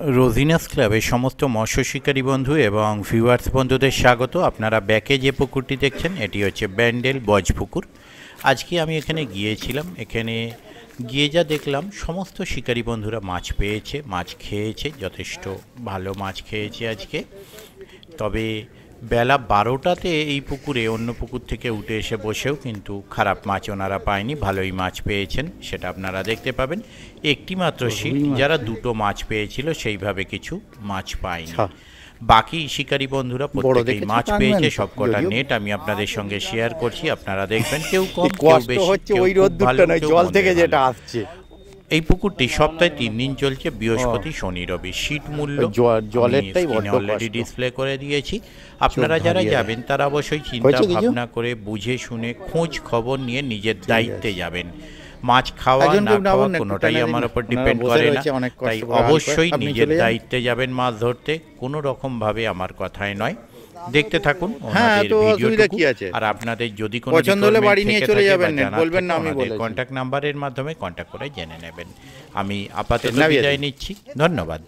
রোজিনাস ক্লাবের সমস্ত মৎস্য শিকারী বন্ধু এবং ভিউয়ার্স বন্ধুদের স্বাগত। আপনারা ব্যাকে যে পুকুরটি দেখছেন এটি হচ্ছে ব্যান্ডেল বজ পুকুর। আজকে আমি এখানে গিয়েছিলাম, এখানে গিয়ে যা দেখলাম সমস্ত শিকারী বন্ধুরা মাছ পেয়েছে, মাছ খেয়েছে, যথেষ্ট ভালো মাছ খেয়েছে আজকে। তবে বেলা 12টাতে এই পুকুরে অন্য পুকুর থেকে উঠে এসে বসেও কিন্তু খারাপ মাছ ওনারা পায়নি, ভালোই মাছ পেয়েছেন, সেটা আপনারা দেখতে পাবেন। একটি মাত্র শিক যারা দুটো মাছ পেয়েছিল সেইভাবে কিছু মাছ পায়নি। বাকি শিকারী বন্ধুরা প্রত্যেকেই মাছ পেয়েছে। সবকটা নেট আমি আপনাদের সঙ্গে শেয়ার করছি, আপনারা দেখবেন। কেউ কম কেউ বেশি, ওই রোদ্দুরটা নয়, জল থেকে যেটা আসছে। এই পুকুরটি সপ্তাহে 3 দিন চলছে, বৃহস্পতি, শনি, রবি। শীত মূল্য জলেরটাই অলরেডি ডিসপ্লে করে দিয়েছি। আপনারা যারা যাবেন তারা অবশ্যই চিন্তা ভাবনা করে বুঝে শুনে খোঁজ খবর নিয়ে নিজের দায়িত্বে যাবেন। মাছ খাওয়া না খাওয়া কোনোটাই আমার উপর ডিপেন্ড করে না, তাই অবশ্যই নিজের দায়িত্বে যাবেন মাছ ধরতে, কোনো রকমভাবে আমার কথায় নয়। দেখতে থাকুন ওনাদের ভিডিওটুকু। আর আপনাদের যদি কোনো পছন্দ হলে বাড়ি নিয়ে চলে যাবেন, বলবেন না আমি বলেছি। কন্ট্যাক্ট নাম্বারের মাধ্যমে কন্ট্যাক্ট করে জেনে নেবেন। আমি আপাতত বিদায় নিচ্ছি, ধন্যবাদ।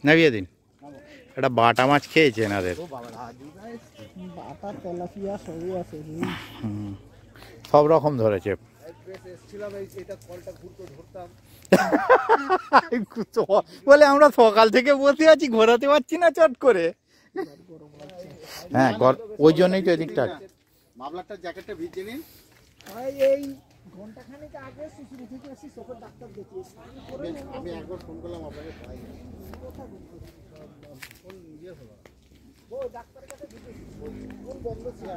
নাবিয়ে দিন। একটা বাটা মাছ খেয়েছে এনাদের, সব রকম ধরেছে। বলে আমরা সকাল থেকে বসে আছি, ঘোরাতে পারছি না চট করে। হ্যাঁ, ওই জন্যই তো এদিকটা। মাফলারটা জ্যাকেটটা ভিজে নিন। এই ঘন্টাখানেক আগে শিশুরি থেকে এসে চোখের ডাক্তার দেখিয়েছি। আমি একবার ফোন করলাম আপনাকে, ভাই ফোন নিয়ে হলো ও ডাক্তারের কাছে দিতেছি, ফোন বন্ধ ছিল।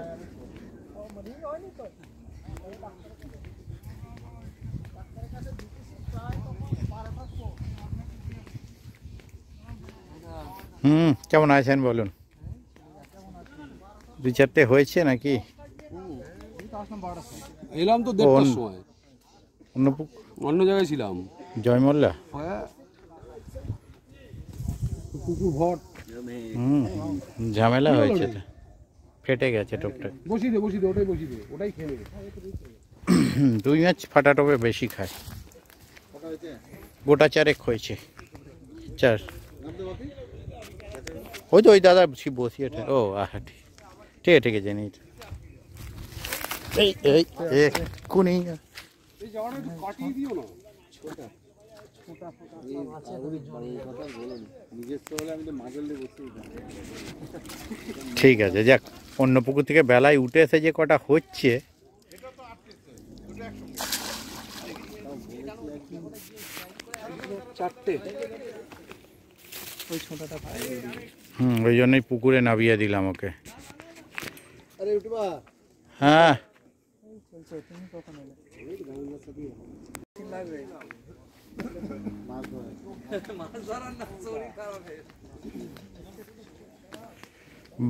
ও মানে হয়নি তো, ওই ডাক্তারের কাছে দিতেছি প্রায় তখন 12টার পর। কেমন আছেন বলুন? 2-4টে হয়েছে নাকি? এলাম তো 1:30টার সময়, অন্য জায়গায় ছিলাম। জয়মল্লা কুকুর ভট, ঝামেলা হয়েছে, ফেটে গেছে টুকটাক। বসিয়ে দে, ওটাই বসিয়ে দে, ওটাই খেয়ে নেবে। 2 মাছ ফাটা টবে বেশি খায়। গোটা 4 হয়েছে, 4। ওই তো ওই দাদা বসিয়ে, ও আহা ঠিক ঠিক আছে। নিয়ে কোনি ঠিক আছে, যাক। অন্য পুকুর থেকে বেলায় উঠে এসে যে কটা হচ্ছে, ওই জন্যই পুকুরে নামিয়ে দিলাম ওকে। হ্যাঁ,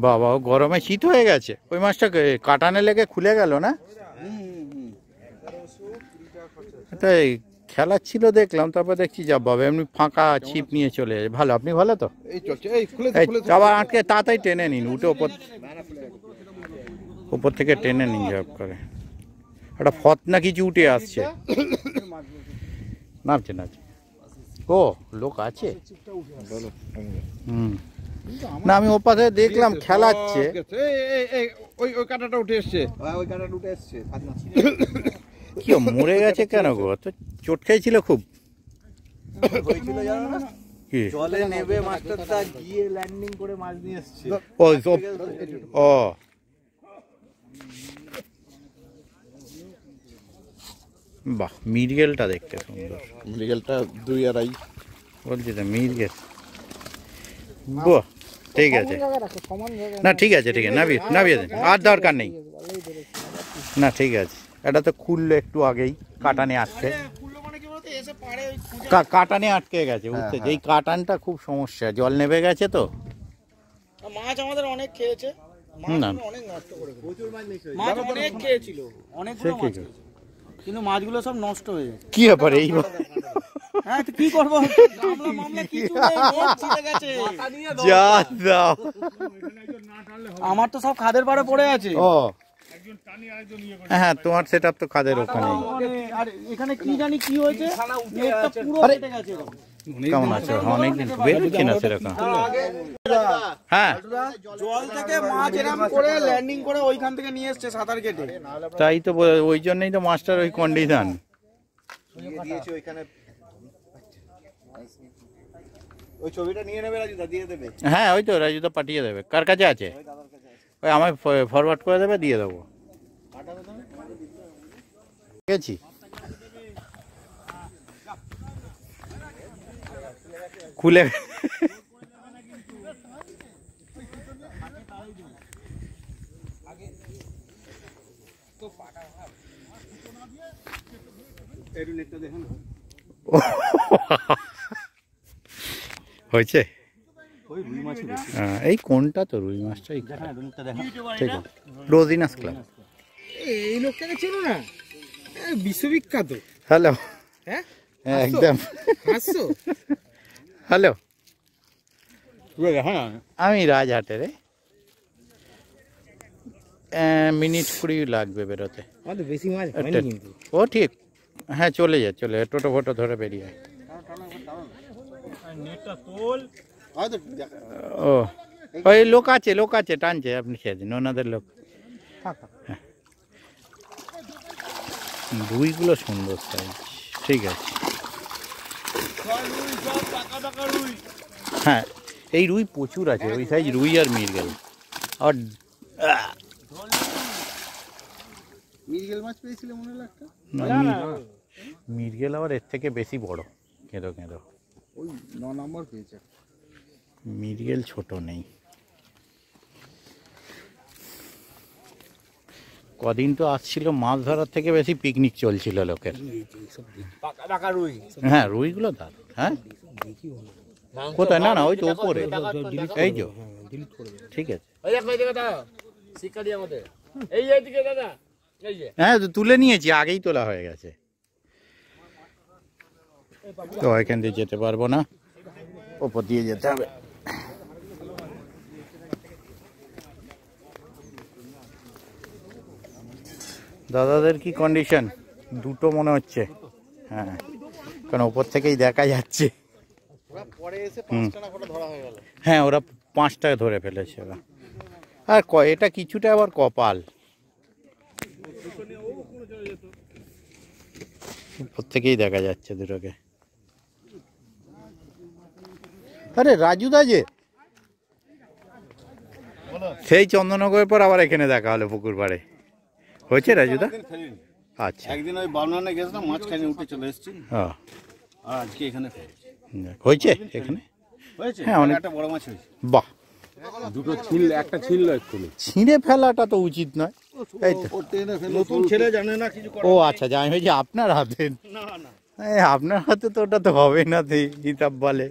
বাবা গরমে শীত হয়ে গেছে। ওই মাছটা কাটানে লেগে খুলে গেল না? তাই খেলাচ্ছিল দেখলাম, তারপর দেখছি যা বাবা এমনি ফাঁকা ছিপ নিয়ে চলে যায়। ভালো, আপনি ভালো তো? আবার আটকে তাড়াতাড়ি টেনে নিন, উঠে ওপর থেকে টেনে নিন জব করে। একটা ফতনা কিছু উঠে আসছে, নামছে। ও লোক আছে। না, আমি ওপাশে দেখলাম খেলাচ্ছে। ওই কাঁটাটা উঠে এসছে, কি মরে গেছে কেন গো? তো চোট খেয়েছিল খুব। জলে নেবে মাস্টারটা গিয়ে ল্যান্ডিং করে মাছ নিয়ে এসেছে। ও বাহ, মিরগেলটা দেখতে সুন্দর। মিরগেলটা 2-2.5 বলছি তো, মিরগেল। বাহ, ঠিক আছে। না ঠিক আছে, নামিয়ে দেন, আর দরকার নেই। না ঠিক আছে, এটা তো খুললো একটু আগেই, কাটানে আটকে গেছে। বুঝতে, এই কাটানটা খুব সমস্যা, জল নেমে গেছে তো। মাছ আমাদের অনেক খেয়েছে, অনেক নষ্ট করে প্রচুর মাছ অনেক খেয়েছিল, অনেকগুলো মাছ খেয়েছে, কিন্তু মাছগুলো সব নষ্ট হয়ে গেছে। কি ব্যাপারে এই? হ্যাঁ, তো কি করবো, মামলা কিছু নেই, ছিঁড়ে গেছে। যা দাও, আমার তো সব খাদের পাড়ে পড়ে আছে। ও হ্যাঁ তোমার সেট আপ তো খাদের ওখানে। আর এখানে কি জানি কি হয়েছে, নেটটা পুরো কেটে গেছে এরকম। কেমন আছো? অনেকদিন বেরোচ্ছি না সেরকম। হ্যাঁ জল থেকে মাছ এরকম করে ল্যান্ডিং করে ওইখান থেকে নিয়ে এসছে সাঁতার কেটে। তাই তো ওই জন্যই তো মাস্টার ওই কন্ডিশন। ওই ছবিটা নিয়ে নেবে রাজুদা, দিয়ে দেবে। হ্যাঁ ওই তো রাজুদা পাঠিয়ে দেবে। কার কাছে আছে? ওই আমায় ফরওয়ার্ড করে দেবে, দিয়ে দেবো। গেছি খুলে হয়েছে। এই কোনটা তো রুই মাছটাই ঠিক আছে। রোজিনাস ক্লাব। এই লোকটাকে চেনো না? বিশ্ববিখ্যাত। হ্যালো। হ্যাঁ একদম। হ্যালো, আমি রাজহাটে রে। মিনিট 20 লাগবে বেরোতে। বেশি মাছ ও ঠিক। হ্যাঁ চলে যায়, টোটো ফোটো ধরে বেরিয়ে। ও ওই লোক আছে টানছে, আপনি খেয়ে দিন, ওনাদের লোক। হ্যাঁ রুইগুলো সুন্দর সাইজ, ঠিক আছে। হ্যাঁ এই রুই প্রচুর আছে, ওই সাইজ রুই আর মৃগেল। আর মৃগেল মাছ পেয়েছিলে মনে হলো একটা? মৃগেল আবার এর থেকে বেশি বড়, কেঁদো ওই 9 নম্বর পেয়েছে। মৃগেল ছোট নেই। কদিন তো আসছিল মাছ ধরার থেকে বেশি পিকনিক চলছিল লোকের। হ্যাঁ রুইগুলো দাঁড়। হ্যাঁ কোথায়? না ওই তো উপরে, এই যে ঠিক আছে। হ্যাঁ তুলে নিয়েছি, আগেই তোলা হয়ে গেছে। তো এখান দিয়ে যেতে পারবো না, ওপর দিয়ে যেতে হবে। দাদাদের কি কন্ডিশন? দুটো মনে হচ্ছে। হ্যাঁ কারণ ওপর থেকেই দেখা যাচ্ছে। হ্যাঁ ওরা 5টা ধরে ফেলেছে ওরা। আর এটা কিছুটা আবার কপাল, উপর থেকেই দেখা যাচ্ছে দুটোকে। আরে রাজুদা যে সেই চন্দননগরের পর আবার এখানে দেখা হলো পুকুর পাড়ে। হয়েছে রাজুদা? আচ্ছা একদিন ওই বামনানে গেছিলাম, মাছ খাইনি, উঠে চলে এসেছি। হ্যাঁ আর আজকে এখানে হয়েছে এখানে। হয়েছে, হ্যাঁ অনেক একটা বড় মাছ হয়েছে। বাহ, দুটো একটা ছিল এক্ষুনি। ছিঁড়ে ফেলাটা তো উচিত নয়, তাই তো? নতুন ছেলে জানে না কিছু। ও আচ্ছা, জানি হয়েছে আপনার হাতে। আপনার হাতে তো ওটা তো হবে না, হিসাব বলে।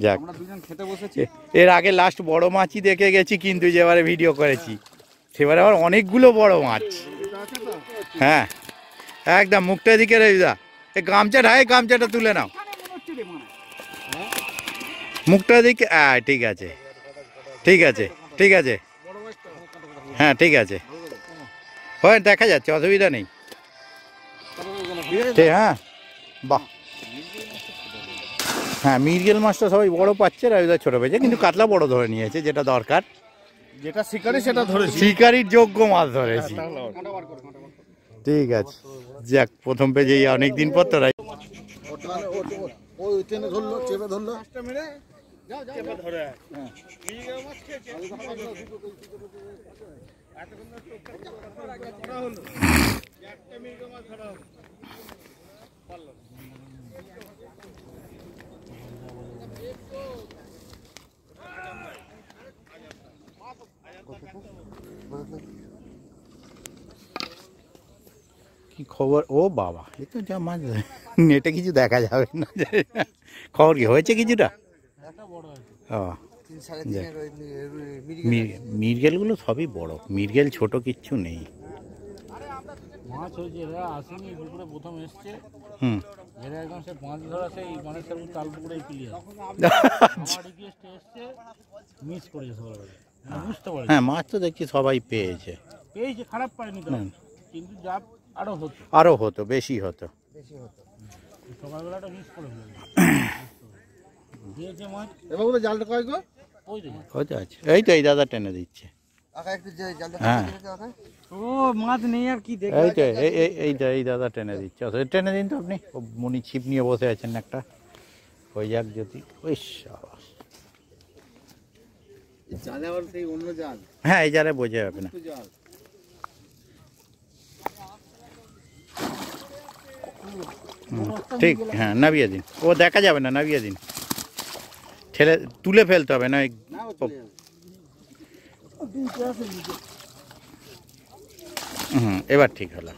যাক, খেতে বসেছি। এর আগে লাস্ট বড় মাছই দেখে গেছি, কিন্তু যেবারে ভিডিও করেছি সেবারে আবার অনেকগুলো বড় মাছ। হ্যাঁ একদম মুখটা দিকে রাজুদা, এই গামছাটা তুলে নাও, মুখটা দিকে। ঠিক আছে হ্যাঁ ঠিক আছে, হয় দেখা যাচ্ছে, অসুবিধা নেই। হ্যাঁ বাহ, হ্যাঁ মৃগেল মাছটা সবাই বড় পাচ্ছে, রাজুদা ছোট পেয়েছে, কিন্তু কাতলা বড় ধরে নিয়েছে, যেটা দরকার। যেটা শিকারি সেটা ধরেছি, শিকারির যোগ্য মাছ ধরেছি। ঠিক আছে, যাক প্রথম পেজেই অনেকদিন পর তো কি খবর? ও বাবা, এ তো যা মাছ, নেটে কিছু দেখা যাবে না। খবর কি হয়েছে কিছুটা? ও মৃগেলগুলো সবই বড়, মৃগেল ছোট কিচ্ছু নেই। মাছ হয়েছে, এরা আসেনি পুকুরে প্রথম এসছে। এরা একদম সে মাছ ধরা সেই মানে তাল পুকুরে ক্লিয়ার। রিকোয়েস্ট এসছে, মিস করেছে সবাই। বুঝতে পারি হ্যাঁ, মাছ তো দেখছি সবাই পেয়েছে। পেয়েছে, খারাপ পাইনি তো, হুম। কিন্তু যা আরো হতো, আরও হতো, বেশি হতো। সকালবেলাটা মিস করে ফেলেছি। দিয়েছে মাছ, এবার বলে জালটা কয় গো? ওই দেখো হতে আছে, এই তো এই দাদা টেনে দিচ্ছে। হ্যাঁ, ও মাছ নেই আর কি দেখ। এই তো এই দাদা টেনে দিচ্ছে। টেনে দিন তো আপনি। ও মুনি ছিপ নিয়ে বসে আছেন একটা, হয়ে যাক যদি। ওই সাবাস। জালে আবার সেই অন্য জাল, হ্যাঁ, এই জালে বোঝা যাবে না। জাল। ঠিক, হ্যাঁ, নামিয়ে দিন। ও দেখা যাবে না, নামিয়ে দিন। ঠেলে তুলে ফেলতে হবে না। হুম, এবার ঠিক হলো।